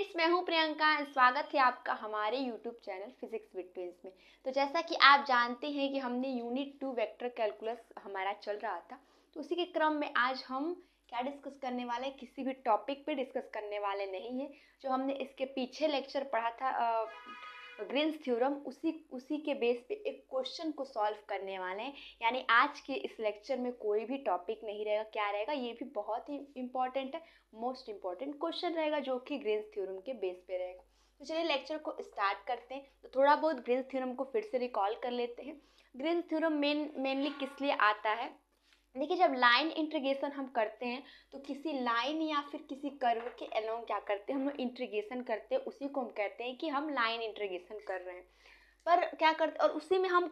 Friends, मैं हूं प्रियंका। स्वागत है आपका हमारे YouTube channel physics with twins में। तो जैसा कि आप जानते हैं कि हमने यूनिट 2 वेक्टर कैलकुलस हमारा चल रहा था, तो उसी के क्रम में आज हम क्या डिस्कस करने वाले हैं, किसी भी टॉपिक पे डिस्कस करने वाले नहीं है। जो हमने इसके पीछे लेक्चर पढ़ा था ग्रीन्स थ्योरम, उसी के बेस पे एक क्वेश्चन को सॉल्व करने वाले हैं। यानी आज के इस लेक्चर में कोई भी टॉपिक नहीं रहेगा। क्या रहेगा, ये भी बहुत ही इंपॉर्टेंट है, मोस्ट इंपॉर्टेंट क्वेश्चन रहेगा जो कि ग्रीन्स थ्योरम के बेस पे रहेगा। तो चलिए लेक्चर को स्टार्ट करते हैं। तो थोड़ा बहुत ग्रीन्स थ्योरम को फिर से रिकॉल कर लेते हैं। ग्रीन्स थ्योरम मेनली किस लिए आता है। देखिए, जब लाइन इंटीग्रेशन हम करते हैं तो किसी लाइन या फिर किसी कर्व के अलोंग क्या करते हैं, हम लोग इंटीग्रेशन करते हैं। उसी को हम कहते हैं कि हम लाइन इंटीग्रेशन कर रहे हैं। पर क्या करते हैं, और उसी में हम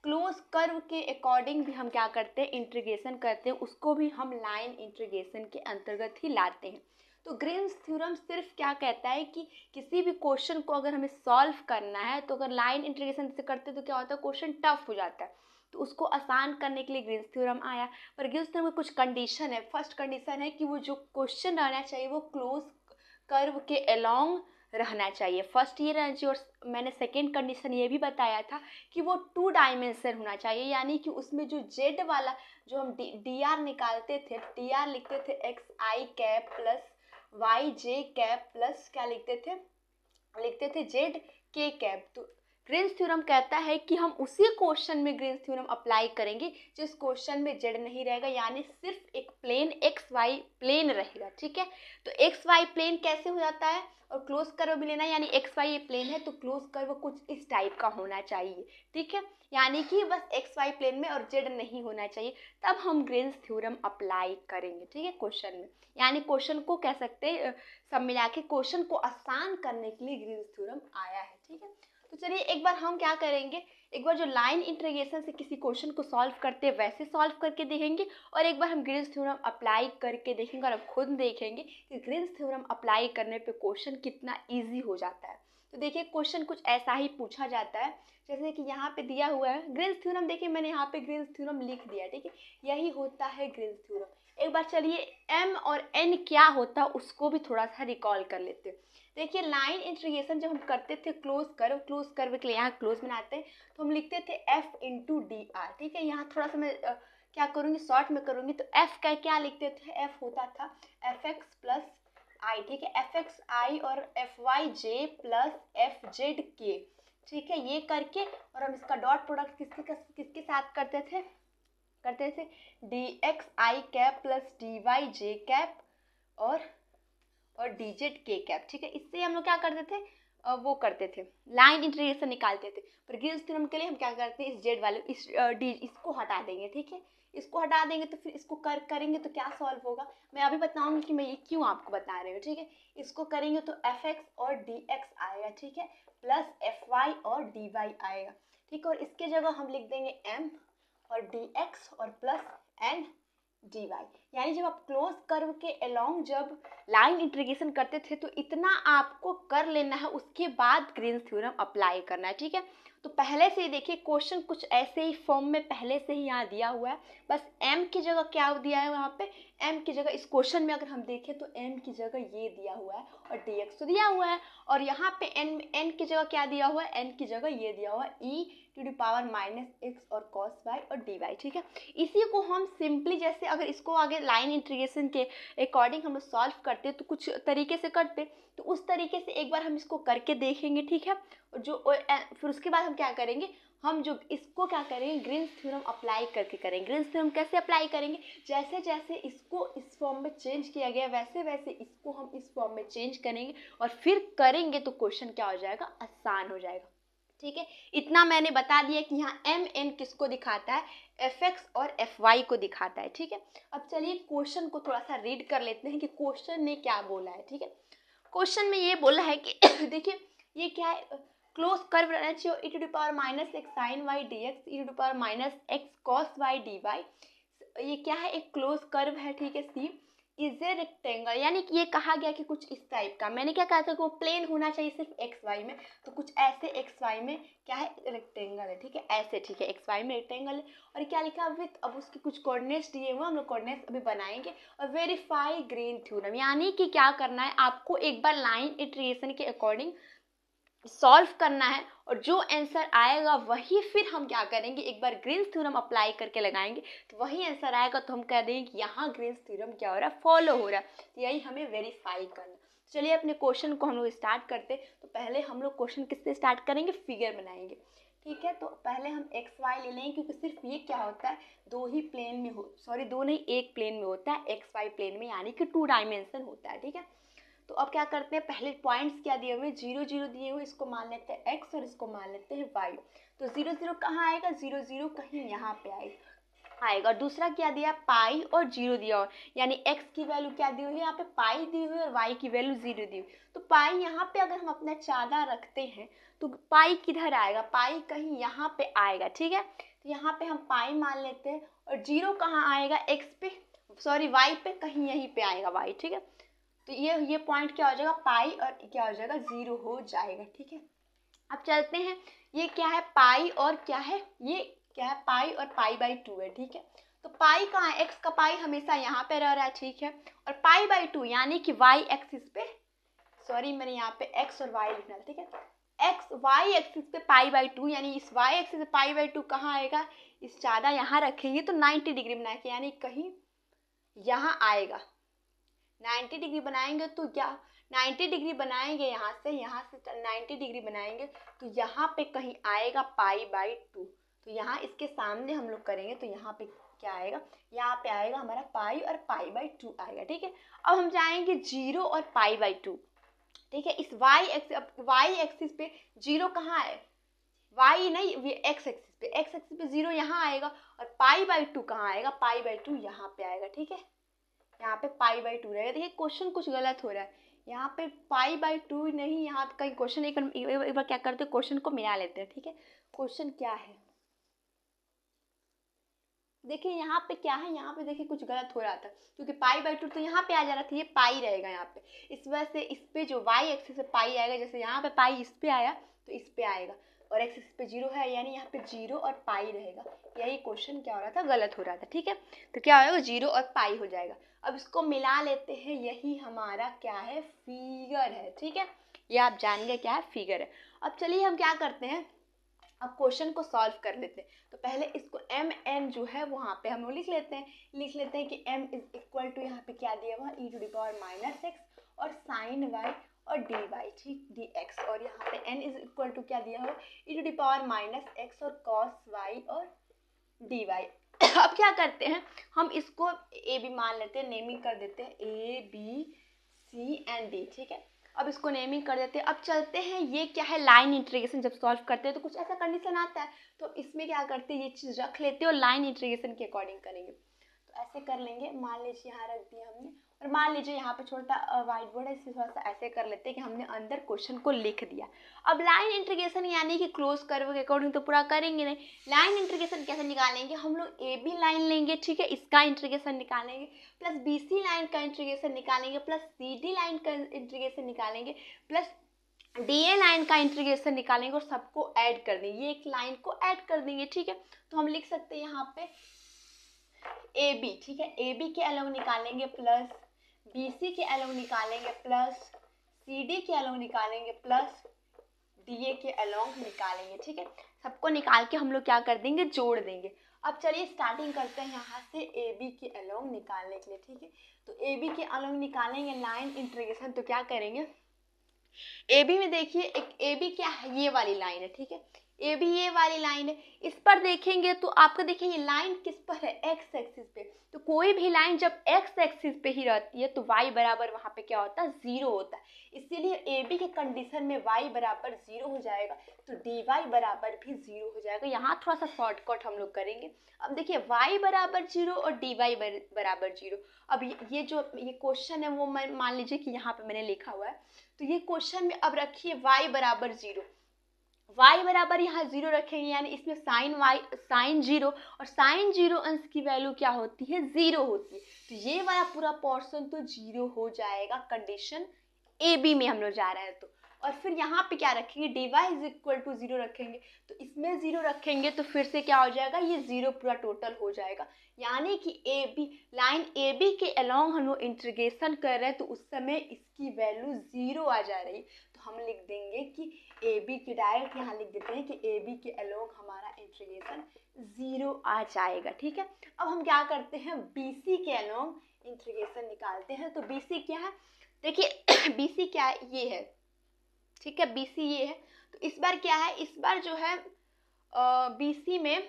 क्लोज कर्व के अकॉर्डिंग भी हम क्या करते हैं, इंटीग्रेशन करते हैं। उसको भी हम लाइन इंटीग्रेशन के अंतर्गत ही लाते हैं। तो ग्रीन्स थ्योरम सिर्फ क्या कहता है कि किसी भी क्वेश्चन को अगर हमें सॉल्व करना है तो अगर लाइन इंटीग्रेशन से करते हैं तो क्या होता है, क्वेश्चन टफ हो जाता है। तो उसको आसान करने के लिए ग्रीन्स थ्योरम आया। पर ग्रीन्स थ्योरम में कुछ कंडीशन है। फर्स्ट कंडीशन है कि वो जो क्वेश्चन रहना चाहिए वो क्लोज कर्व के अलोंग रहना चाहिए। फर्स्ट ये रहना चाहिए। और मैंने सेकेंड कंडीशन ये भी बताया था कि वो 2 डायमेंशन होना चाहिए। यानी कि उसमें जो जेड वाला जो हम डी आर निकालते थे, डी आर लिखते थे एक्स आई कैप प्लस वाई जे कैप प्लस क्या लिखते थे जेड के कैप। तो ग्रीन्स थ्योरम कहता है कि हम उसी क्वेश्चन में ग्रीन्स थ्योरम अप्लाई करेंगे जिस क्वेश्चन में जेड नहीं रहेगा, यानी सिर्फ एक प्लेन एक्स वाई प्लेन रहेगा। ठीक है, तो एक्स वाई प्लेन कैसे हो जाता है, और क्लोज कर्व भी लेना है। यानी एक्स वाई ये प्लेन है तो क्लोज कर्व कुछ इस टाइप का होना चाहिए। ठीक है, यानी कि बस एक्स वाई प्लेन में और जेड नहीं होना चाहिए, तब हम ग्रीन्स थ्योरम अप्लाई करेंगे। ठीक है, क्वेश्चन में, यानी क्वेश्चन को कह सकते हैं, सब मिला के क्वेश्चन को आसान करने के लिए ग्रीन्स थ्योरम आया है। ठीक है, तो चलिए एक बार हम क्या करेंगे, एक बार जो लाइन इंटीग्रेशन से किसी क्वेश्चन को सॉल्व करते हैं वैसे सॉल्व करके देखेंगे, और एक बार हम ग्रीन्स थ्योरम अप्लाई करके देखेंगे और अब खुद देखेंगे कि ग्रीन्स थ्योरम अप्लाई करने पे क्वेश्चन कितना इजी हो जाता है। तो देखिए, क्वेश्चन कुछ ऐसा ही पूछा जाता है जैसे कि यहाँ पे दिया हुआ है ग्रीन्स थ्योरम। देखिए, मैंने यहाँ पे ग्रीन्स थ्योरम लिख दिया। ठीक है, यही होता है ग्रीन्स थ्योरम। एक बार चलिए एम और एन क्या होता है उसको भी थोड़ा सा रिकॉल कर लेते हैं। देखिए, लाइन इंटीग्रेशन जब हम करते थे क्लोज कर्व के लिए यहाँ क्लोज बनाते हैं तो हम लिखते थे एफ इंटू डी आर। ठीक है, यहाँ थोड़ा सा मैं क्या करूँगी, शॉर्ट में करूँगी। तो एफ का क्या लिखते थे, एफ होता था एफ एक्स प्लस आई। ठीक है, एफ एक्स आई और एफ वाई जे प्लस एफ जेड के। ठीक है, ये करके और हम इसका डॉट प्रोडक्ट किसके साथ करते थे डी एक्स आई कैप प्लस डी वाई जे कैप और डी जेड के कैप। ठीक है, इससे हम लोग क्या करते थे, वो करते थे लाइन इंटीग्रेशन निकालते थे। पर ग्रीन्स थ्योरम के लिए हम क्या करते हैं, इस जेड वाले इस डी इसको हटा देंगे। ठीक है, इसको हटा देंगे तो फिर इसको करेंगे तो क्या सॉल्व होगा, मैं अभी बताऊंगी कि मैं ये क्यों आपको बता रही हूँ। ठीक है, इसको करेंगे तो एफ एक्स और डी एक्स आएगा। ठीक है, प्लस एफ वाई और डी वाई आएगा। ठीक है, और इसके जगह हम लिख देंगे एम और डी एक्स और प्लस एन डी वाई। यानी जब आप क्लोज कर्व के अलोंग जब लाइन इंटीग्रेशन करते थे तो इतना आपको कर लेना है, उसके बाद ग्रीन्स थ्योरम अप्लाई करना है। ठीक है, तो पहले से ही देखिए क्वेश्चन कुछ ऐसे ही फॉर्म में पहले से ही यहाँ दिया हुआ है। बस m की जगह क्या दिया है, वहाँ पे m की जगह इस क्वेश्चन में अगर हम देखें तो m की जगह ये दिया हुआ है और dx तो दिया हुआ है, और यहाँ पे n की जगह क्या दिया हुआ है, n की जगह ये दिया हुआ है e to the power minus x और cos y और dy। ठीक है, इसी को हम सिंपली जैसे अगर इसको आगे लाइन इंटीग्रेशन के अकॉर्डिंग हम सॉल्व करते तो कुछ तरीके से करते, तो उस तरीके से एक बार हम इसको करके देखेंगे। ठीक है, फिर उसके बाद हम क्या करेंगे, हम जो इसको क्या करेंगे, ग्रीन्स थ्योरम अप्लाई करके करेंगे। ग्रीन्स थ्योरम कैसे अप्लाई करेंगे, जैसे जैसे इसको इस फॉर्म में चेंज किया गया वैसे वैसे इसको हम इस फॉर्म में चेंज करेंगे और फिर करेंगे तो क्वेश्चन क्या हो जाएगा, आसान हो जाएगा। ठीक है, इतना मैंने बता दिया कि यहाँ एम एन किसको दिखाता है, एफ एक्स और एफ वाई को दिखाता है। ठीक है, अब चलिए क्वेश्चन को थोड़ा सा रीड कर लेते हैं कि क्वेश्चन ने क्या बोला है। ठीक है, क्वेश्चन में ये बोला है कि देखिए ये क्या है, क्लोज कर्व रहना चाहिए e to the power minus x sine y d x e to the power minus x cos y d y. ये क्या है, एक क्लोज कर्व है। ठीक है, सी इज ए रेक्टेंगल, यानी कि ये कहा गया कि कुछ इस टाइप का, मैंने क्या कहा था कि वो प्लेन होना चाहिए सिर्फ एक्स वाई में, तो कुछ ऐसे एक्स वाई में क्या है रेक्टेंगल है, ठीक है ऐसे, ठीक है एक्स वाई में रेक्टेंगल है। और क्या लिखा विथ, अब उसके कुछ कोऑर्डिनेट्स दिए हुए, हम लोग कोऑर्डिनेट्स अभी बनाएंगे। और वेरीफाई ग्रीन थ्योरम, यानी कि क्या करना है आपको एक बार लाइन इटरेशन के अकॉर्डिंग सॉल्व करना है, और जो आंसर आएगा वही फिर हम क्या करेंगे, एक बार ग्रीन्स थ्योरम अप्लाई करके लगाएंगे, तो वही आंसर आएगा, तो हम कह देंगे कि यहाँ ग्रीन्स थ्योरम क्या हो रहा है, फॉलो हो रहा है। तो यही हमें वेरीफाई करना। चलिए अपने क्वेश्चन को हम लोग स्टार्ट करते। तो पहले हम लोग क्वेश्चन किससे स्टार्ट करेंगे, फिगर बनाएंगे, ठीक है। तो पहले हम एक्स वाई ले लेंगे, क्योंकि सिर्फ ये क्या होता है दो ही प्लेन में हो, सॉरी दो नहीं एक प्लेन में होता है, एक्स वाई प्लेन में, यानी कि 2 डायमेंशन होता है, ठीक है। तो अब क्या करते हैं, पहले पॉइंट्स क्या दिए हुए, 0 0 दिए हुए, इसको मान लेते हैं x और इसको मान लेते हैं y। तो 0 0 कहाँ आएगा, 0 0 कहीं यहाँ पे आएगा। दूसरा क्या दिया, पाई और 0 दिया, और यानी x की वैल्यू क्या दी हुई है, यहाँ पे पाई दी हुई है और y की वैल्यू 0 दी हुई। तो पाई यहाँ पे अगर हम अपना 14 रखते हैं तो पाई किधर आएगा, पाई कहीं यहाँ पे आएगा, ठीक है। तो यहाँ पे हम पाई मान लेते हैं, और 0 कहाँ आएगा, x पे, सॉरी y पे, कहीं यहीं पे आएगा y, ठीक है। तो ये पॉइंट क्या हो जाएगा, पाई और क्या हो जाएगा 0 हो जाएगा, ठीक है। अब चलते हैं, ये क्या है पाई और क्या है, ये क्या है पाई और पाई बाई 2 है, ठीक है। तो पाई कहाँ है, एक्स का पाई हमेशा यहाँ पे रह रहा है, ठीक है। और पाई बाई 2 यानी कि वाई एक्सिस पे, सॉरी मैंने यहाँ पे एक्स और वाई लिखना है, ठीक है। एक्स वाई एक्सिस पे पाई बाई 2, यानी इस वाई एक्सिस पे पाई बाई 2 कहाँ आएगा, इस 14 यहाँ रखेंगे तो 90 डिग्री बनाएंगे, यानी कहीं यहाँ आएगा। 90 डिग्री बनाएंगे तो क्या, 90 डिग्री बनाएंगे यहाँ से 90 डिग्री बनाएंगे तो यहाँ पे कहीं आएगा पाई बाई 2। तो यहाँ इसके सामने हम लोग करेंगे तो यहाँ पे क्या आएगा, यहाँ पे आएगा हमारा पाई और पाई बाई 2 आएगा, ठीक है। अब हम जाएंगे 0 और पाई बाई 2, ठीक है। इस वाई एक्सिस पे 0 कहाँ है, वाई नहीं ये एक्स एक्सिस पे 0 यहाँ आएगा, और पाई बाई 2 कहाँ आएगा, पाई बाई 2 यहाँ पे आएगा, ठीक है। यहाँ पे पाई बाई 2 रहेगा। देखिए क्वेश्चन कुछ गलत हो रहा है, यहाँ पे पाई बाई 2 नहीं, यहाँ पे कहीं क्वेश्चन एक बार क्या करते हैं, क्वेश्चन को मिला लेते हैं, ठीक है। क्वेश्चन क्या है, देखिए यहाँ पे क्या है, यहाँ पे देखिए कुछ गलत हो रहा था, क्योंकि पाई बाई 2 तो यहाँ पे आ जा रहा था, ये पाई रहेगा यहाँ पे, इस वजह से इस पे जो वाई एक्सिस पे पाई आएगा, जैसे यहाँ पे पाई इस पे आया तो इस पे आएगा, और एक्सिस पे 0 है, यानी यहाँ पे 0 और पाई रहेगा। यही क्वेश्चन क्या हो रहा था, गलत हो रहा था, ठीक है। तो क्या होगा, 0 और पाई हो जाएगा। अब इसको मिला लेते हैं, यही हमारा क्या है, फिगर है, ठीक है। ये आप जान गए क्या है, फिगर है। अब चलिए हम क्या करते हैं, अब क्वेश्चन को सॉल्व कर लेते हैं। तो पहले इसको एम एन जो है वहाँ पे हम लोग लिख लेते हैं कि m इज इक्वल टू यहाँ पे क्या दिया हुआ, e⁻⁻x और साइन y और dy, ठीक dx, और यहाँ पे n इज इक्वल टू क्या दिया हुआ, e⁻⁻x और cos y और dy। अब क्या करते हैं, हम इसको ए बी मान लेते हैं, नेमिंग कर देते हैं A B C and D, ठीक है। अब इसको नेमिंग कर देते हैं। अब चलते हैं, ये क्या है लाइन इंटीग्रेशन, जब सॉल्व करते हैं तो कुछ ऐसा कंडीशन आता है, तो इसमें क्या करते हैं, ये चीज़ रख लेते हैं और लाइन इंटीग्रेशन के अकॉर्डिंग करेंगे। तो ऐसे कर लेंगे, मान लीजिए यहाँ रख दिया हमने, और मान लीजिए यहाँ पे छोटा व्हाइट बोर्ड है, इसे थोड़ा सा ऐसे कर लेते हैं कि हमने अंदर क्वेश्चन को लिख दिया। अब लाइन इंटीग्रेशन यानी कि क्लोज कर्व के अकॉर्डिंग तो पूरा करेंगे नहीं, लाइन इंटीग्रेशन कैसे निकालेंगे, हम लोग ए बी लाइन लेंगे, ठीक है, इसका इंटीग्रेशन निकालेंगे, प्लस बी सी लाइन का इंटीग्रेशन निकालेंगे, प्लस सी डी लाइन का इंटीग्रेशन निकालेंगे, प्लस डी ए लाइन का इंटीग्रेशन निकालेंगे, और सबको ऐड कर देंगे, ये एक लाइन को ऐड कर देंगे, ठीक है। तो हम लिख सकते हैं यहाँ पे ए बी, ठीक है, ए बी के अलोंग निकालेंगे, प्लस बी सी के अलोंग निकालेंगे, प्लस सी डी के अलोंग निकालेंगे, प्लस डी ए के अलोंग निकालेंगे, ठीक है। सबको निकाल के हम लोग क्या कर देंगे, जोड़ देंगे। अब चलिए स्टार्टिंग करते हैं यहाँ से ए बी के अलोंग निकालने के लिए, ठीक है। तो ए बी के अलोंग निकालेंगे लाइन इंटीग्रेशन, तो क्या करेंगे, ए बी में देखिए एक ए बी क्या है, ये वाली लाइन है, ठीक है, ए बी ये वाली लाइन है। इस पर देखेंगे तो आपको देखिए ये लाइन किस पर है, एक्स एक्सिस पे। तो कोई भी लाइन जब एक्स एक्सिस पे ही रहती है तो y बराबर वहाँ पे क्या होता है, 0 होता है। इसीलिए ए बी के कंडीशन में y बराबर 0 हो जाएगा, तो डी वाई बराबर भी 0 हो जाएगा। यहाँ थोड़ा सा शॉर्टकट हम लोग करेंगे। अब देखिए y बराबर 0 और डी वाई बराबर 0। अब ये जो ये क्वेश्चन है वो मैं मान लीजिए कि यहाँ पे मैंने लिखा हुआ है, तो ये क्वेश्चन में अब रखिए y बराबर 0, y बराबर यहाँ 0 रखेंगे, यानी इसमें साइन 0, और साइन 0 अंश की वैल्यू क्या होती है, 0 होती है। तो ये वाला पूरा पोर्शन तो 0 हो जाएगा, कंडीशन ए बी में हम लोग जा रहे हैं तो। और फिर यहाँ पे क्या रखेंगे, dy इज इक्वल टू 0 रखेंगे, तो इसमें 0 रखेंगे तो फिर से क्या हो जाएगा, ये 0 पूरा टोटल हो जाएगा। यानी कि A B, line A B के अलोंग हम लोग इंटीग्रेशन कर रहे हैं, तो उस समय इसकी वैल्यू 0 आ जा रही। तो हम लिख देंगे कि ए बी की, डायरेक्ट यहाँ लिख देते हैं कि ए बी के अलोंग हमारा इंटीग्रेशन 0 आ जाएगा। ठीक है, अब हम क्या करते हैं, बी सी के अलोंग इंटीग्रेशन निकालते हैं। तो बी सी क्या है, देखिए बी सी क्या है, ये है, ठीक है, बी सी ये है। तो इस बार क्या है, इस बार जो है बी सी में,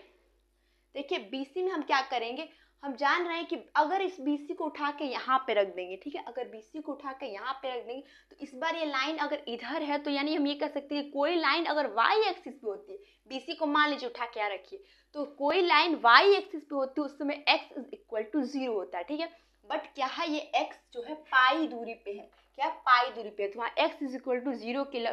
देखिए बी सी में हम क्या करेंगे, हम जान रहे हैं कि अगर इस बी सी को उठा के यहाँ पे रख देंगे, ठीक है, अगर बी सी को उठा के यहाँ पे रख देंगे तो इस बार ये लाइन अगर इधर है तो यानी हम ये कह सकते हैं कोई लाइन अगर वाई एक्सिस पे होती है, बी सी को मान लीजिए उठा के यहाँ रखिए, तो कोई लाइन वाई एक्सिस पे होती है उस समय एक्स इज इक्वल टू 0 होता है। ठीक है, बट क्या है, ये एक्स जो है पाई दूरी पे है, क्या पाई दूरी पे है, तो वहाँ एक्स इज इक्वल टू 0 के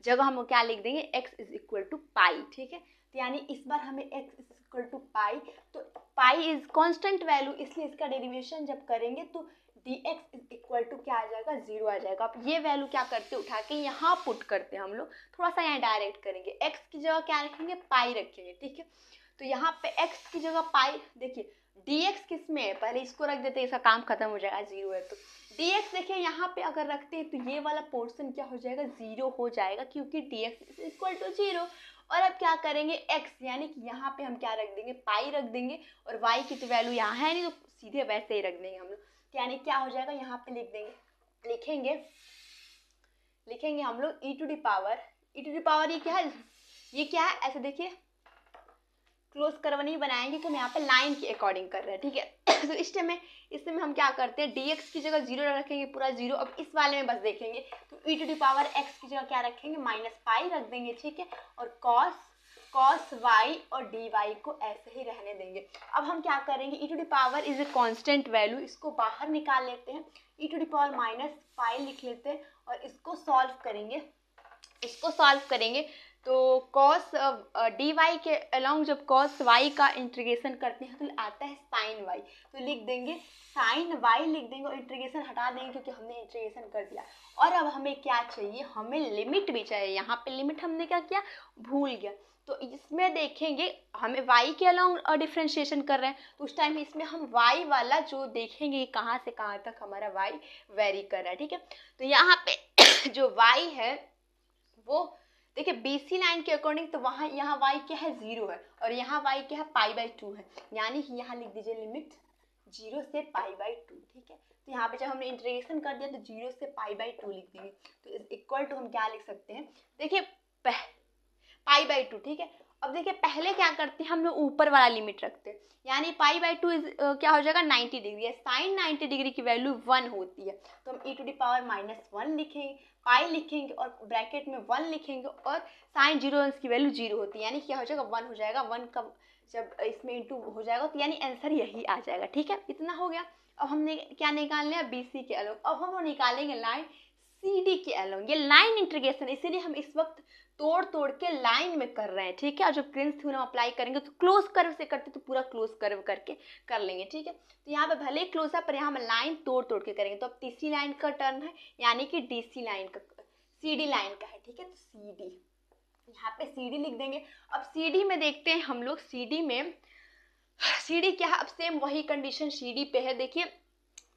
जगह हम क्या लिख देंगे, एक्स इज इक्वल टू पाई। ठीक है, तो यानी इस बार हमें एक्स इज इक्वल टू पाई, तो पाई इज कांस्टेंट वैल्यू, इसलिए इसका डेरिवेशन जब करेंगे तो dx इज इक्वल टू क्या आ जाएगा, 0 आ जाएगा। अब ये वैल्यू क्या करते हैं, उठा के यहाँ पुट करते हैं हम लोग, थोड़ा सा यहाँ डायरेक्ट करेंगे, x की जगह क्या रखेंगे, पाई रखेंगे। ठीक है, तो यहाँ पे x की जगह पाई, देखिए dx किस में है, पहले इसको रख देते हैं, इसका काम खत्म हो जाएगा, 0 है तो dx देखिए यहाँ पे अगर रखते हैं तो ये वाला पोर्शन क्या हो जाएगा, 0 हो जाएगा, क्योंकि dx इज इक्वल टू 0। और अब क्या करेंगे, x यानी कि यहाँ पे हम क्या रख देंगे, पाई रख देंगे, और y की तो वैल्यू यहाँ है नहीं तो सीधे वैसे ही रख देंगे हम लोग। यानी क्या हो जाएगा, यहाँ पे लिख देंगे, लिखेंगे हम लोग e टू दी पावर, ये क्या है, ऐसे देखिए क्लोज कर्व नहीं बनाएंगे कि हम यहाँ पे लाइन के अकॉर्डिंग कर रहे हैं। ठीक है, तो इस समय हम क्या करते हैं, dx की जगह 0 रखेंगे, पूरा 0। अब इस वाले में बस देखेंगे तो e to the power x की जगह क्या रखेंगे, माइनस पाई रख देंगे। ठीक है, और cos y और dy को ऐसे ही रहने देंगे। अब हम क्या करेंगे, e to the power is a constant value, इसको बाहर निकाल लेते हैं, e to the power minus pi लिख लेते हैं, और इसको सॉल्व करेंगे तो cos dy के अलोंग जब cos y का इंटीग्रेशन करते हैं तो आता है sin y, तो लिख देंगे sin y लिख देंगे, और इंटीग्रेशन हटा देंगे क्योंकि हमने इंटीग्रेशन कर दिया। और अब हमें क्या चाहिए, हमें लिमिट भी चाहिए, यहाँ पे लिमिट हमने क्या किया, भूल गया। तो इसमें देखेंगे हमें y के अलोंग डिफ्रेंशिएशन कर रहे हैं, तो उस टाइम इसमें हम y वाला जो देखेंगे कहाँ से कहाँ तक हमारा y वेरी कर रहा है। ठीक है, तो यहाँ पे जो y है वो देखिए BC लाइन के अकॉर्डिंग, तो वहाँ यहाँ y क्या है, 0 है, और यहाँ y क्या है, π/2 है, यानी कि यहाँ लिख दीजिए लिमिट 0 से π/2। ठीक है, तो यहाँ पे जब हमने इंटीग्रेशन कर दिया तो 0 से π/2 लिख देंगे, तो इक्वल टू हम क्या लिख सकते हैं, देखिए π/2। ठीक है, अब देखिए पहले क्या करते हैं, हम लोग ऊपर वाला लिमिट रखते हैं, यानी π/2 क्या हो जाएगा, 90 डिग्री है, साइन 90 डिग्री की वैल्यू 1 होती है, तो हम e टू दी पावर -1 लिखेंगे, पाई लिखेंगे और ब्रैकेट में 1 लिखेंगे, और साइन 0 की वैल्यू 0 होती है, यानी क्या हो जाएगा, 1 हो जाएगा। 1 का जब इसमें इंटू हो जाएगा तो यानी आंसर यही आ जाएगा। ठीक है, इतना हो गया। अब हमने क्या निकालना है, BC के अलोंग। अब हम निकालेंगे लाइन CD के अलोंग, ये लाइन इंटीग्रेशन, इसीलिए हम इस वक्त तोड़ के लाइन में कर रहे हैं। ठीक है, और जब ग्रीन्स थ्योरम अप्लाई करेंगे तो क्लोज कर्व से करते तो पूरा क्लोज कर्व करके कर लेंगे। ठीक है, तो यहाँ पे भले ही क्लोज है पर यहाँ हम लाइन तोड़ के करेंगे। तो अब तीसरी लाइन का टर्न है, यानी कि DC लाइन का, CD लाइन का है। ठीक है, तो CD, यहाँ पे CD लिख देंगे। अब CD में देखते हैं हम लोग, CD क्या है, अब सेम वही कंडीशन CD पे है। देखिए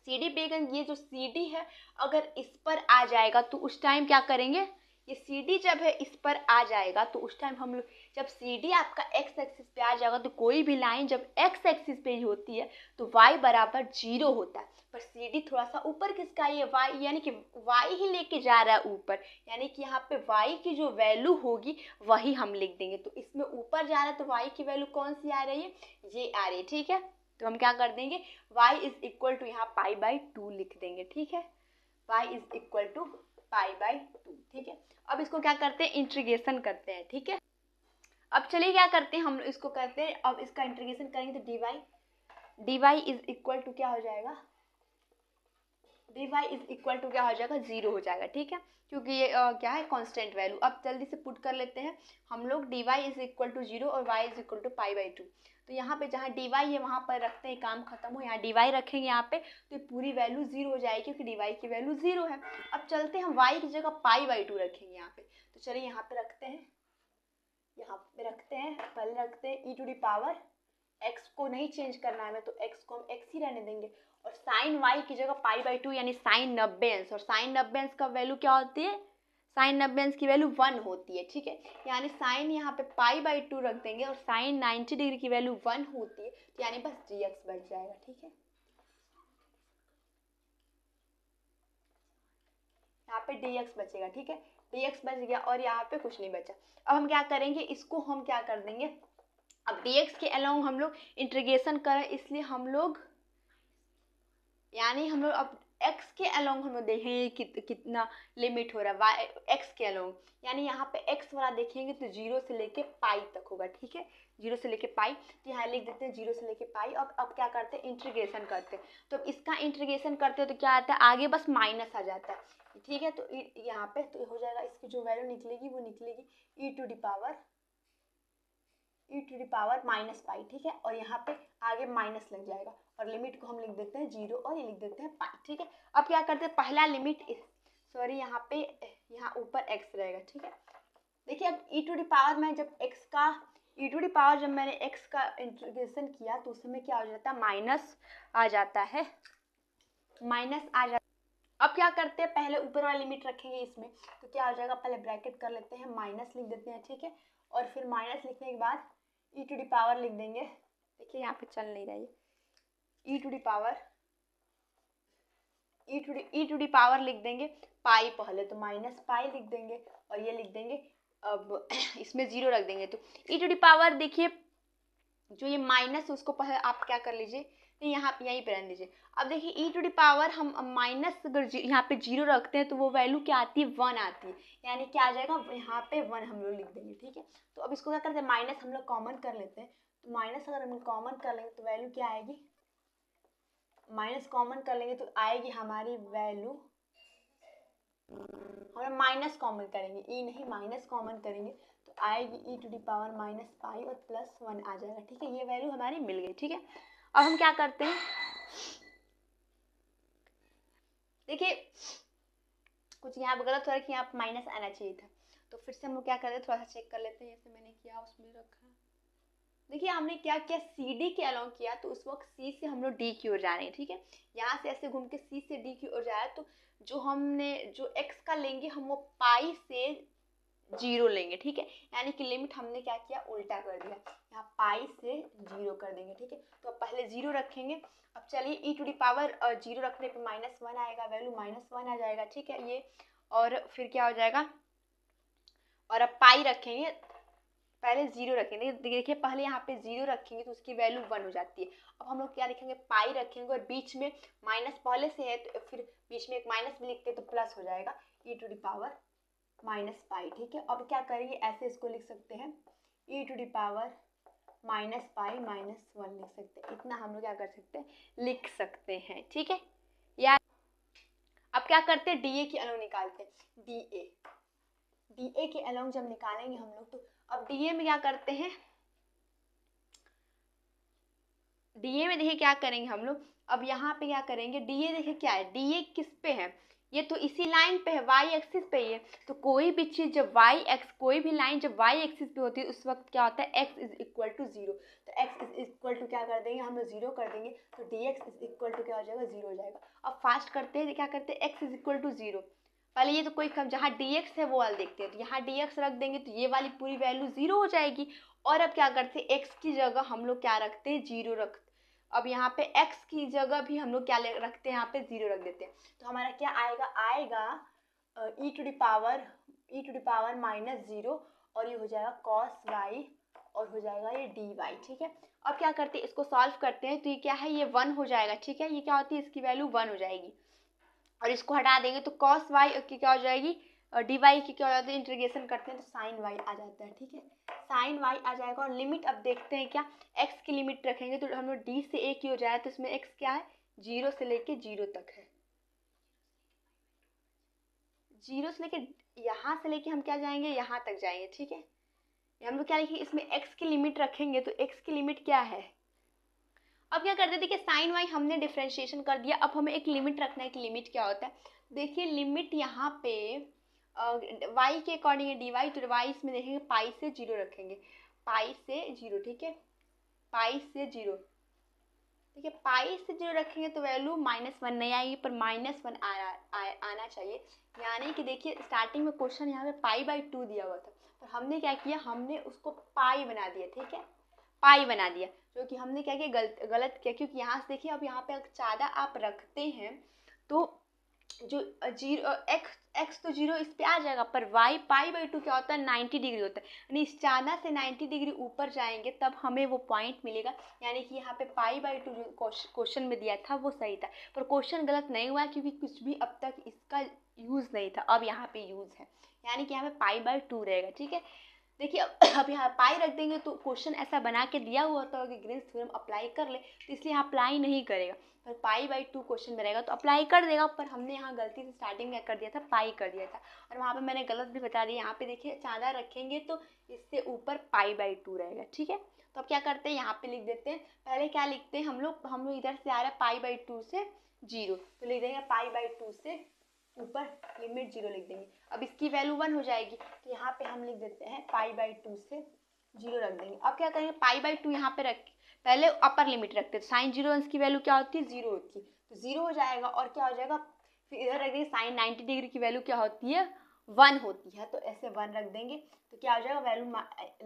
CD पे ये जो CD है अगर इस पर आ जाएगा तो उस टाइम क्या करेंगे, ये CD जब है इस पर आ जाएगा तो उस टाइम हम लोग, जब CD आपका x एक्सिस पे आ जाएगा तो कोई भी लाइन जब x एक्सिस पे होती है तो y बराबर 0 होता है, पर CD थोड़ा सा ऊपर किसका है, y, यानी कि y ही लेके जा रहा है ऊपर, यानी कि यहाँ पे y की जो वैल्यू होगी वही हम लिख देंगे। तो इसमें ऊपर जा रहा है तो y की वैल्यू कौन सी आ रही है, ये आ रही है। ठीक है, तो हम क्या कर देंगे, y इज इक्वल टू यहाँ π/2 लिख देंगे। ठीक है, y इज इक्वल टू π/2। ठीक है, अब इसको क्या करते हैं, इंटीग्रेशन करते हैं। ठीक है, अब चलिए क्या करते हैं, हम इसको करते हैं, अब इसका इंटीग्रेशन करेंगे तो dy इज इक्वल टू क्या हो जाएगा, d y is equal to क्या हो जाएगा, 0 हो जाएगा, ठीक है, क्योंकि ये क्या है, कांस्टेंट वैल्यू। अब जल्दी से पुट कर लेते हैं हम लोग, d y is equal to 0 और वाई इज इक्वल टू π/2। तो यहाँ पे जहाँ डी वाई है वहाँ पर रखते हैं, काम खत्म हो, यहाँ डी वाई रखेंगे यहाँ पे, तो पूरी वैल्यू 0 हो जाएगी क्योंकि डी वाई की वैल्यू 0 है। अब चलते हैं, हम वाई की जगह π/2 रखेंगे यहाँ पे, तो चलिए यहाँ पे रखते हैं, पहले रखते हैं e⁻, x को नहीं चेंज करना है हमें, तो x को हम x ही रहने देंगे, और साइन y की जगह π/2 यानी साइन 90 अंश, और साइन 90 अंश का वैल्यू क्या होती है, साइन 90 अंश की वैल्यू 1 होती है, ठीक है, यानी साइन यहाँ पे π/2 रख देंगे और साइन 90 डिग्री की वैल्यू 1 होती है, तो यानी बस dx बच जाएगा, ठीक है, यहाँ पे dx बचेगा, ठीक है, dx बच गया और यहाँ पे कुछ नहीं बचा। अब हम क्या करेंगे, इसको हम क्या कर देंगे, अब dx के अलोंग हम लोग इंटीग्रेशन करें, इसलिए हम लोग अब x के अलोंग हम लोग देखेंगे कितना लिमिट हो रहा है x के अलोंग, यानी यहाँ पे x वाला देखेंगे तो 0 से लेके पाई तक होगा, ठीक है, 0 से लेके पाई, तो यहाँ लिख देते हैं 0 से लेके पाई। अब क्या करते हैं, इंटीग्रेशन करते हैं, तो इसका इंटीग्रेशन करते हैं तो क्या आता है, आगे बस माइनस आ जाता है, ठीक है, तो यहाँ पे तो हो जाएगा, इसकी जो वैल्यू निकलेगी वो निकलेगी e⁻ -π, ठीक है, और यहाँ पे आगे माइनस लग जाएगा, और लिमिट को हम लिख देते हैं 0 और ये लिख देते हैं पाई, ठीक है। अब क्या करते हैं, पहला लिमिट यहाँ ऊपर x रहेगा, ठीक है, देखिए अब e⁻ जब मैंने x का इंटीग्रेशन किया तो उस समय क्या हो जाता है, माइनस आ जाता है, अब क्या करते हैं, पहले ऊपर वाला लिमिट रखेंगे इसमें, तो क्या हो जाएगा, पहले ब्रैकेट कर लेते हैं, माइनस लिख देते हैं, ठीक है, और फिर माइनस लिखने के बाद e⁻ लिख देंगे, देखिए यहाँ पे चल नहीं रहा है, e⁻ लिख देंगे, पाई पहले तो -π लिख देंगे, और ये लिख देंगे, अब इसमें 0 रख देंगे, तो e⁻, देखिए जो ये माइनस उसको पहले आप क्या कर लीजिए, यहाँ पे यहीं पे रहने दीजिए। अब देखिए e⁻ हम माइनस अगर यहाँ पे 0 रखते हैं तो वो वैल्यू क्या आती है, 1 आती है, यानी क्या आ जाएगा, यहाँ पे 1 हम लोग लिख देंगे, ठीक है। तो अब इसको क्या करते हैं, माइनस हम लोग कॉमन कर लेते हैं, तो माइनस अगर हम कॉमन कर लेंगे तो वैल्यू क्या आएगी, माइनस कॉमन कर लेंगे तो आएगी हमारी वैल्यू, हम माइनस कॉमन करेंगे, ई नहीं माइनस कॉमन करेंगे तो आएगी e⁻ -π और +1 आ जाएगा, ठीक है, ये वैल्यू हमारी मिल गई, ठीक है। अब हम क्या करते हैं, देखिए कुछ यहाँ पर गलत हो रहा है कि यहाँ पर माइनस आना चाहिए था, तो फिर से हम लोग क्या करते हैं, थोड़ा सा चेक कर लेते हैं, जैसे मैंने किया उसमें रखा, देखिए हमने क्या किया, सी डी के अलोंग किया, तो उस वक्त सी से हम लोग डी की ओर जा रहे हैं, ठीक है, यहाँ से ऐसे घूम के सी से डी की ओर जा रहा है, तो जो x का लेंगे हम वो पाई से 0 लेंगे, ठीक है, यानी कि लिमिट हमने क्या किया, उल्टा कर दिया, यहाँ पाई से 0 कर देंगे, ठीक है, तो अब पहले 0 रखेंगे, अब चलिए e⁻ 0 रखने पे -1 आएगा, वैल्यू -1 आ जाएगा, ठीक है, ये, और फिर क्या हो जाएगा, और अब पाई रखेंगे, पहले 0 रखेंगे, देखिए पहले यहाँ पे 0 रखेंगे तो उसकी वैल्यू 1 हो जाती है, अब हम लोग क्या लिखेंगे, पाई रखेंगे, और बीच में माइनस पहले से है तो फिर बीच में एक माइनस भी लिखते तो प्लस हो जाएगा, e⁻ -π, ठीक है। अब क्या करेंगे, ऐसे इसको लिख सकते हैं, e⁻ -π -1 लिख सकते हैं, इतना हम लोग क्या कर सकते हैं, लिख सकते हैं, ठीक है। या अब क्या करते हैं, डीए के अलोंग निकालते हैं, डीए के अलोंग जब निकालेंगे हम लोग, तो अब डीए में क्या करते हैं, डीए में देखिए क्या करेंगे हम लोग, अब यहाँ पे क्या करेंगे, डीए देखिए क्या है, डीए किस पे है, ये तो इसी लाइन पे है, वाई एक्सिस पे ही है, तो कोई भी चीज जब कोई भी लाइन जब वाई एक्सिस पे होती है उस वक्त क्या होता है, x इज इक्वल टू 0, तो x इज इक्वल टू क्या कर देंगे, हम लोग 0 कर देंगे, तो dx इज इक्वल टू क्या हो जाएगा, 0 हो जाएगा। अब फास्ट करते हैं, क्या करते हैं, x इज इक्वल टू 0, पहले ये तो कोई जहाँ dx है वो वाला देखते हैं, तो यहाँ dx रख देंगे तो ये वाली पूरी वैल्यू 0 हो जाएगी, और अब क्या करते हैं, x की जगह हम लोग क्या रखते हैं, 0 रखते, अब यहाँ पे x की जगह भी हम लोग क्या रखते हैं, यहाँ पे 0 रख देते हैं, तो हमारा क्या आएगा e⁻ -0, और ये हो जाएगा cos y, और हो जाएगा ये dy, ठीक है। अब क्या करते हैं, इसको सॉल्व करते हैं, तो ये क्या है, ये 1 हो जाएगा, ठीक है, ये क्या होती है, इसकी वैल्यू 1 हो जाएगी, और इसको हटा देंगे तो cos y की क्या हो जाएगी, और dy की क्या हो जाती है, इंटीग्रेशन करते हैं तो sin y आ जाता है, ठीक है, sin y आ जाएगा। और लिमिट अब देखते हैं क्या, x की लिमिट रखेंगे तो हम लोग d से a की हो जाए, तो इसमें x क्या है, 0 से लेके 0 तक है, जीरो से लेके यहाँ से लेके हम क्या जाएंगे, यहाँ तक जाएंगे, ठीक है। हम लोग क्या लिखेंगे, इसमें x की लिमिट रखेंगे, तो x की लिमिट क्या है। अब क्या करते हैं, देखिए साइन वाई हमने डिफ्रेंशिएशन कर दिया, अब हमें एक लिमिट रखना है कि लिमिट क्या होता है। देखिए लिमिट यहाँ पे y के अकॉर्डिंग है dy, तो y इसमें देखेंगे पाई से जीरो रखेंगे, पाई से जीरो, ठीक है, पाई से जीरो, ठीक है। पाई से जीरो रखेंगे तो वैल्यू -1 नहीं आएगी, पर -1 आना चाहिए। यानी कि देखिए स्टार्टिंग में क्वेश्चन यहाँ पे पाई/2 दिया हुआ था, पर हमने क्या किया, हमने उसको पाई बना दिया, ठीक है, पाई बना दिया, जो कि हमने क्या किया, गलत किया, क्योंकि यहाँ से देखिए अब यहाँ पे अगर ज़्यादा आप रखते हैं तो जो जीरो एक्स तो जीरो इस पे आ जाएगा, पर वाई पाई/2 क्या होता है, 90 डिग्री होता है, यानी ज़्यादा से 90 डिग्री ऊपर जाएंगे तब हमें वो पॉइंट मिलेगा। यानी कि यहाँ पे पाई/2 जो क्वेश्चन में दिया था वो सही था, पर क्वेश्चन गलत नहीं हुआ क्योंकि कुछ भी अब तक इसका यूज़ नहीं था, अब यहाँ पे यूज़ है, यानी कि यहाँ पे पाई/2 रहेगा, ठीक है। देखिए अब यहाँ पाई रख देंगे तो क्वेश्चन ऐसा बना के दिया हुआ होता है कि ग्रीन्स थ्योरम अप्लाई कर ले, तो इसलिए यहाँ अप्लाई नहीं करेगा, पर पाई/2 क्वेश्चन में रहेगा तो अप्लाई कर देगा, पर हमने यहाँ गलती से स्टार्टिंग में कर दिया था, पाई कर दिया था, और वहाँ पे मैंने गलत भी बता दिया। यहाँ पे देखिए ज़्यादा रखेंगे तो इससे ऊपर पाई/2 रहेगा, ठीक है। तो अब क्या करते हैं, यहाँ पे लिख देते हैं, पहले क्या लिखते हैं हम लोग इधर से आ रहा है पाई/2 से जीरो, तो लिख देंगे पाई/2 से ऊपर लिमिट जीरो लिख देंगे। अब इसकी वैल्यू 1 हो जाएगी, तो यहाँ पे हम लिख देते हैं पाई/2 से जीरो रख देंगे। अब क्या करेंगे, पाई/2 यहाँ पे रख, पहले अपर लिमिट रखते हैं, साइन जीरो की वैल्यू क्या होती है, जीरो होती है, तो जीरो हो जाएगा, और क्या हो जाएगा, फिर इधर रख देंगे साइन 90 डिग्री की वैल्यू क्या होती है, 1 होती है, तो ऐसे 1 रख देंगे, तो क्या हो जाएगा, वैल्यू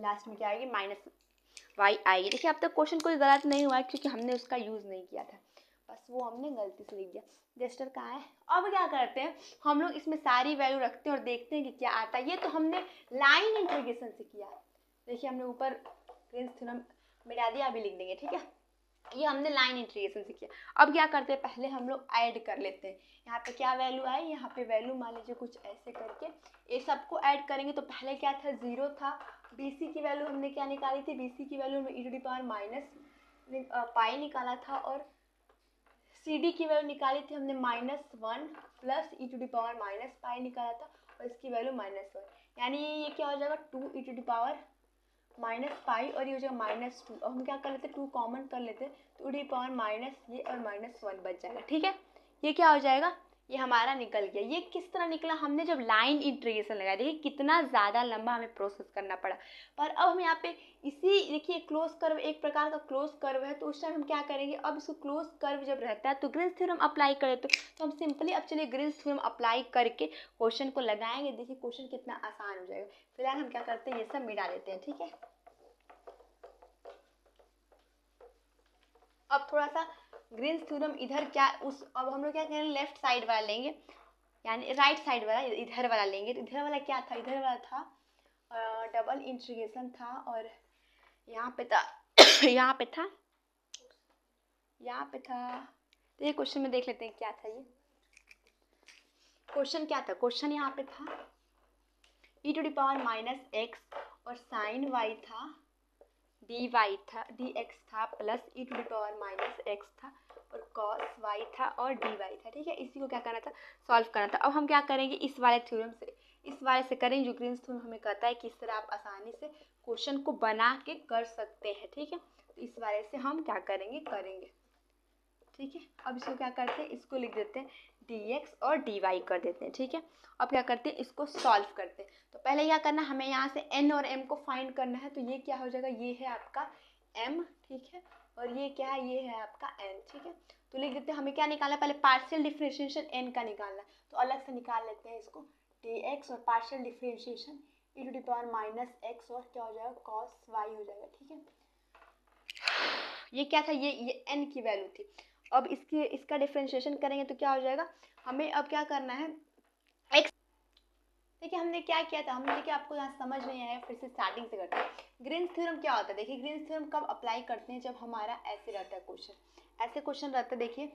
लास्ट में क्या आएगी, -y आएगी। देखिए अब तक क्वेश्चन कोई गलत नहीं हुआ है क्योंकि हमने उसका यूज़ नहीं किया था, बस वो हमने गलती से लिख दिया। जस्टर कहाँ है, अब क्या करते हैं हम लोग इसमें सारी वैल्यू रखते हैं और देखते हैं कि क्या आता है। ये तो हमने लाइन इंटीग्रेशन से किया, देखिए हमने ऊपर ग्रीन्स थ्योरम मिटा दिया, अभी लिख देंगे, ठीक है, ये हमने लाइन इंटीग्रेशन से किया। अब क्या करते हैं, पहले हम लोग ऐड कर लेते हैं, यहाँ पे क्या वैल्यू आए, यहाँ पे वैल्यू मान लीजिए कुछ ऐसे करके ये सबको ऐड करेंगे, तो पहले क्या था, जीरो था, BC की वैल्यू हमने क्या निकाली थी, BC की वैल्यू हमने e⁻ पाई निकाला था, और CD की वैल्यू निकाली थी हमने -1 प्लस e⁻ पाई निकाला था, और इसकी वैल्यू -1, यानी ये क्या हो जाएगा, 2e⁻ पाई, और ये हो जाएगा -2। अब हम क्या कर लेते हैं, 2 कॉमन कर लेते हैं, तो e⁻ ये और -1 बच जाएगा, ठीक है। ये क्या हो जाएगा, ये हमारा निकल गया। ये किस तरह निकला, हमने जब लाइन इंटीग्रेशन लगाया, देखिए कितना ज़्यादा लंबा हमें प्रोसेस करना पड़ा, पर अब हम यहाँ पे इसी, देखिए क्लोज कर्व एक प्रकार का क्लोज कर्व है, तो उस टाइम हम क्या करेंगे, अब इसको क्लोज कर्व जब रहता है तो ग्रीन्स थ्योरम अप्लाई करें, तो हम सिंपली अब चलिए ग्रीन्स थ्योरम अप्लाई करके क्वेश्चन को लगाएंगे, देखिए क्वेश्चन कितना आसान हो जाएगा। फिलहाल हम क्या करते हैं, ये सब मिटा लेते हैं, ठीक है। अब थोड़ा सा ग्रीन्स थ्योरम इधर क्या अब हम लोग क्या करेंगे, लेफ्ट साइड वाला लेंगे, यानी राइट साइड वाला, इधर वाला लेंगे, तो इधर वाला क्या था, इधर वाला था डबल इंटीग्रेशन था, और यहाँ पे था यहाँ पे था, तो ये क्वेश्चन में देख लेते हैं क्या था, ये क्वेश्चन क्या था, क्वेश्चन यहाँ पे था e⁻x और साइन y था, dx था प्लस e⁻x था, और cos y था और dy था, ठीक है। इसी को क्या करना था, सॉल्व करना था। अब हम क्या करेंगे, इस वाले थ्योरम से, इस वाले से करेंगे, जो ग्रीन्स थ्योरम हमें कहता है कि इस तरह आप आसानी से क्वेश्चन को बना के कर सकते हैं, ठीक है। तो इस वाले से हम क्या करेंगे, ठीक है। अब इसको क्या करते हैं, इसको लिख देते हैं dx और dy कर देते हैं, ठीक है। अब क्या करते हैं, इसको सॉल्व करते हैं। तो पहले क्या करना, हमें यहाँ से n और m को फाइंड करना है, तो ये क्या हो जाएगा, ये है आपका m, ठीक है, और ये क्या है, ये है आपका n, ठीक है। तो लिख देते हैं, हमें क्या निकालना है, पहले पार्शियल डिफरेंशिएशन n का निकालना है, तो अलग से निकाल लेते हैं इसको, dx और पार्शियल डिफरेंशिएशन e⁻x और क्या हो जाएगा, cos y हो जाएगा, ठीक है। ये क्या था, ये n की वैल्यू थी। अब इसका डिफरेंशिएशन करेंगे तो क्या हो जाएगा, हमें अब क्या करना है, x, देखिए हमने क्या किया था, हमने देखिए आपको यहाँ समझ नहीं आया, फिर से स्टार्टिंग से करते हैं। ग्रीन्स थ्योरम क्या होता है, देखिए ग्रीन्स थ्योरम कब अप्लाई करते हैं, जब हमारा ऐसे रहता है क्वेश्चन, ऐसे क्वेश्चन रहता है, देखिए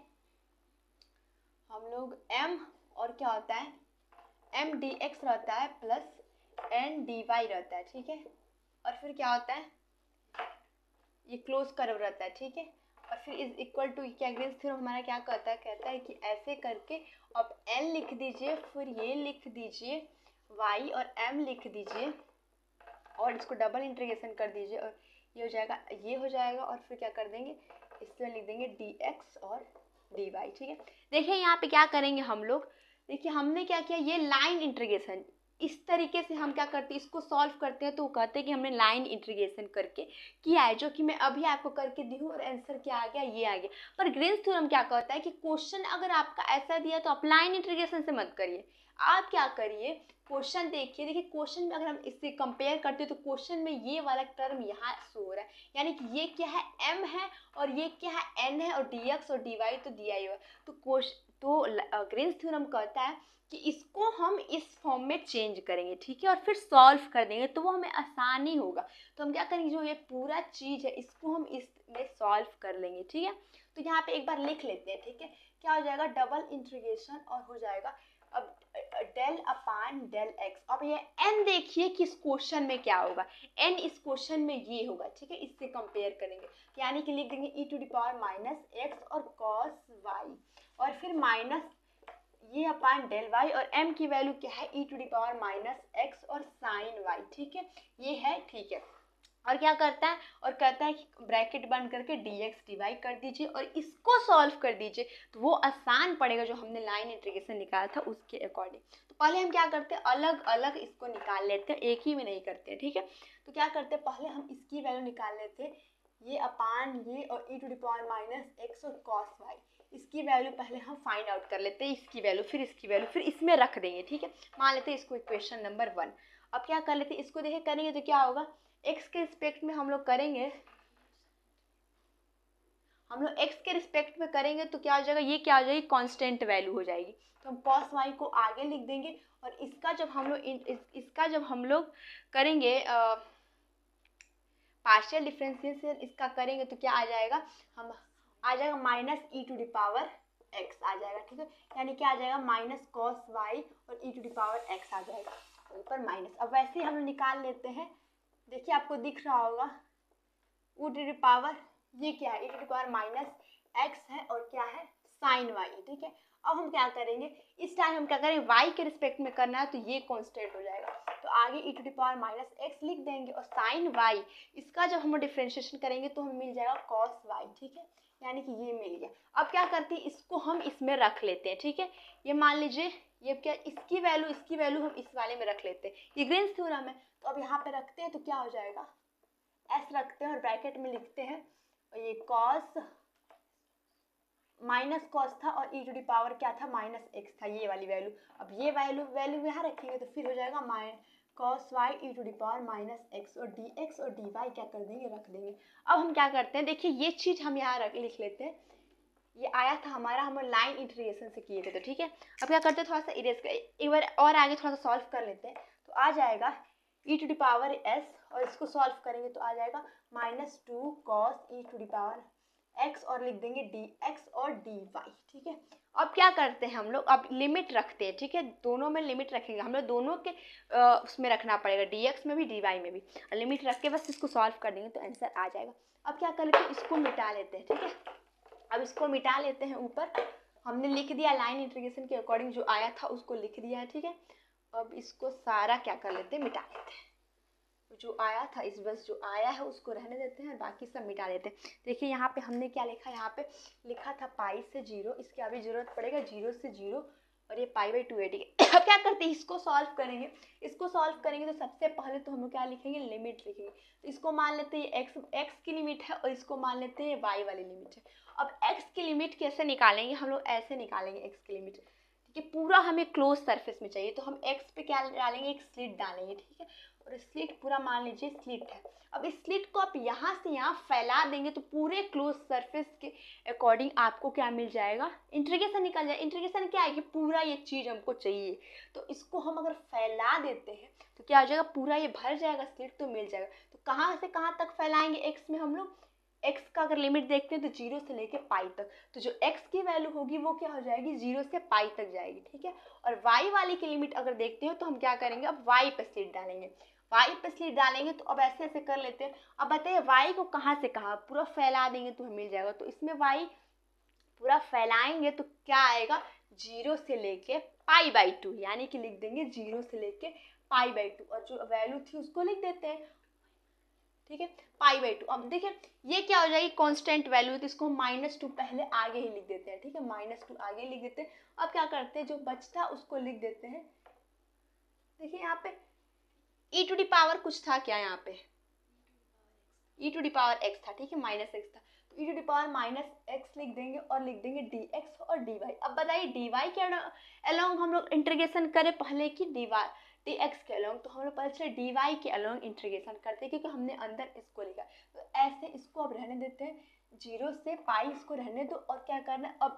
हम लोग m और क्या होता है, m dx रहता है प्लस n dy रहता है, ठीक है, और फिर क्या होता है, ये क्लोज कर्व रहता है, ठीक है। और फिर इज इक्वल टू, क्या ग्रीन्स थ्योरम हमारा क्या कहता है कि ऐसे करके अब n लिख दीजिए, फिर ये लिख दीजिए y और m लिख दीजिए और इसको डबल इंटीग्रेशन कर दीजिए और ये हो जाएगा और फिर क्या कर देंगे, इसमें लिख देंगे dx और dy। ठीक है, देखिए यहाँ पे क्या करेंगे हम लोग, देखिए हमने क्या किया, ये लाइन इंटीग्रेशन इस तरीके से हम क्या करते हैं, इसको सॉल्व करते हैं तो वो कहते हैं कि हमने लाइन इंटीग्रेशन करके किया है, जो कि मैं अभी आपको करके दी हूँ और आंसर क्या आ गया, ये आ गया। पर ग्रीन्स थ्योरम क्या कहता है कि क्वेश्चन अगर आपका ऐसा दिया तो आप लाइन इंटीग्रेशन से मत करिए, आप क्या करिए, क्वेश्चन देखिए क्वेश्चन में अगर हम इससे कंपेयर करते हैं तो क्वेश्चन में ये वाला टर्म यहाँ शो हो रहा है, यानी कि ये क्या है, m है और ये क्या है, n है और dx और dy तो दिया ही हुआ। तो ग्रीन्स थ्योरम कहता है कि इसको हम इस फॉर्म में चेंज करेंगे, ठीक है, और फिर सॉल्व कर देंगे तो वो हमें आसानी होगा। तो हम क्या करेंगे, जो ये पूरा चीज़ है इसको हम इसमें सॉल्व कर लेंगे, ठीक है। तो यहाँ पे एक बार लिख लेते हैं, ठीक है, क्या हो जाएगा, डबल इंटीग्रेशन और हो जाएगा अब डेल अपान डेल एक्स। अब ये n देखिए कि इस क्वेश्चन में क्या होगा, n इस क्वेश्चन में ये होगा, ठीक है, इससे कंपेयर करेंगे, यानी कि लिख देंगे e to the power minus x और कॉस वाई और फिर माइनस ये अपान डेल वाई और m की वैल्यू क्या है, e to the power minus x और साइन वाई, ठीक है, ये है, ठीक है। और क्या करता है, और कहता है कि ब्रैकेट बंद करके dx dy कर दीजिए और इसको सॉल्व कर दीजिए तो वो आसान पड़ेगा जो हमने लाइन इंटीग्रेशन निकाला था उसके अकॉर्डिंग। तो पहले हम क्या करते हैं, अलग अलग इसको निकाल लेते हैं, एक ही में नहीं करते हैं, ठीक है। तो क्या करते हैं, पहले हम इसकी वैल्यू निकाल लेते हैं, ये अपान ये और e to the power minus x और कॉस वाई, इसकी वैल्यू पहले हम फाइंड आउट कर लेते हैं, इसकी वैल्यू फिर इसकी वैल्यू फिर इसमें रख देंगे, ठीक है। मान लेते हैं इसको इक्वेशन नंबर 1। अब क्या कर लेते हैं, इसको देखिए करेंगे तो क्या होगा, x के रिस्पेक्ट में हम लोग करेंगे, हम लोग x के रिस्पेक्ट में करेंगे तो क्या हो जाएगा, ये क्या हो जाएगी, कांस्टेंट वैल्यू हो जाएगी। तो हम cos y को आगे लिख देंगे और इसका जब हम लोग करेंगे पार्शियल डिफरेंशिएशन इसका करेंगे तो क्या आ जाएगा, हम आ जाएगा minus e to the power x आ जाएगा, ठीक है, यानी क्या आ जाएगा माइनस कॉस y और e to the power x आ जाएगा ऊपर माइनस। अब वैसे ही हम लोग निकाल लेते हैं, देखिए आपको दिख रहा होगा e टू द पावर, ये क्या है, e to the power minus x है और क्या है साइन y, ठीक है। अब हम क्या करेंगे, इस टाइम हम क्या करेंगे, y के रिस्पेक्ट में करना है तो ये कांस्टेंट हो जाएगा, तो आगे e to the power minus x लिख देंगे और साइन y इसका जब हम डिफरेंशिएशन करेंगे तो हमें मिल जाएगा cos y, ठीक है, यानी कि ये मिल गया। अब क्या करते हैं, इसको हम इसमें रख लेते हैं, ठीक है, ये मान लीजिए ये क्या, इसकी वैल्यू हम इस वाले में रख लेते हैं, ये ग्रीन्स थ्योरम है। तो अब यहाँ पे रखते हैं तो क्या हो जाएगा, s रखते हैं और ब्रैकेट में लिखते हैं और ये cos माइनस कॉस था और e टू द पावर क्या था माइनस एक्स था, ये वाली वैल्यू। अब ये वैल्यू यहाँ रखेंगे तो फिर हो जाएगा cos y e to the power minus x और dx और dy क्या कर देंगे, रख देंगे। अब हम क्या करते हैं, देखिए ये चीज़ हम यहाँ लिख लेते हैं, ये आया था हमारा, हम लाइन इंटीग्रेशन से किए थे, तो ठीक है। अब क्या करते हैं, थोड़ा सा इरेज कर, एक बार और आगे थोड़ा सा सॉल्व कर लेते हैं तो आ जाएगा e to the power s और इसको सॉल्व करेंगे तो आ जाएगा minus 2 cos e to the power x और लिख देंगे dx और dy, ठीक है। अब क्या करते हैं हम लोग, अब लिमिट रखते हैं, ठीक है, दोनों में लिमिट रखेंगे हम लोग, दोनों के उसमें रखना पड़ेगा, dx में भी dy में भी लिमिट रख के बस इसको सॉल्व कर देंगे तो आंसर आ जाएगा। अब क्या कर लेते हैं, इसको मिटा लेते हैं, ठीक है, अब इसको मिटा लेते हैं, ऊपर हमने लिख दिया लाइन इंटीग्रेशन के अकॉर्डिंग जो आया था उसको लिख दिया है, ठीक है। अब इसको सारा क्या कर लेते हैं, मिटा लेते हैं, जो आया था इस बस जो आया है उसको रहने देते हैं और बाकी सब मिटा देते हैं। देखिए यहाँ पे हमने क्या लिखा, यहाँ पे लिखा था पाई से 0, इसकी अभी जरूरत पड़ेगा 0 से 0 और ये पाई बाई 2 है। अब क्या करते हैं, इसको सॉल्व करेंगे, इसको सॉल्व करेंगे तो सबसे पहले तो हम लोग क्या लिखेंगे, लिमिट लिखेंगे। तो इसको मान लेते हैं एक्स की लिमिट है और इसको मान लेते हैं वाई वाली लिमिट है। अब एक्स की लिमिट कैसे निकालेंगे, हम लोग ऐसे निकालेंगे एक्स की लिमिट, ठीक है, पूरा हमें क्लोज सरफेस में चाहिए तो हम एक्स पे क्या डालेंगे, एक स्लिट डालेंगे, ठीक है, और स्लिट पूरा मान लीजिए स्लिट है। अब इस स्लिट को आप यहाँ से यहाँ फैला देंगे तो पूरे क्लोज सरफेस के अकॉर्डिंग आपको क्या मिल जाएगा, इंटीग्रेशन निकल जाए। इंटीग्रेशन क्या है कि पूरा ये चीज़ हमको चाहिए, तो इसको हम अगर फैला देते हैं तो क्या हो जाएगा, पूरा ये भर जाएगा स्लिट तो मिल जाएगा। तो कहाँ से कहाँ तक फैलाएंगे एक्स में, हम लोग एक्स का अगर लिमिट देखते हैं तो 0 से लेके पाई तक, तो जो एक्स की वैल्यू होगी वो क्या हो जाएगी, 0 से पाई तक जाएगी, ठीक है। और वाई वाली की लिमिट अगर देखते हो तो हम क्या करेंगे, अब वाई पे स्लिट डालेंगे, y पे स्लिट डालेंगे तो अब ऐसे ऐसे कर लेते हैं। अब बताइए y को कहाँ से कहाँ पूरा फैला देंगे तो हमें मिल जाएगा। तो इसमें y पूरा फैलाएंगे तो क्या आएगा, 0 से लेके π/2, यानी कि लिख देंगे 0 से लेके π/2 और जो वैल्यू थी उसको लिख देते हैं, ठीक है, π/2। अब देखिए ये क्या हो जाएगी, कांस्टेंट वैल्यू, तो इसको -2 पहले आगे ही लिख देते हैं, ठीक है, -2 आगे लिख देते हैं। अब क्या करते हैं, जो बचता उसको लिख देते हैं। देखिए यहाँ पे e⁻ कुछ था क्या, यहाँ पे e⁻x था, ठीक है, -x था, तो e⁻−x लिख देंगे और लिख देंगे dx और dy। अब बताइए dy के अलोंग हम लोग इंटीग्रेशन करें पहले की dx के अलोंग, तो हम लोग पहले से dy के अलोंग इंटीग्रेशन करते हैं क्योंकि हमने अंदर इसको लिखा। तो ऐसे इसको अब रहने देते हैं, 0 से पाई इसको रहने दो और क्या करना है, अब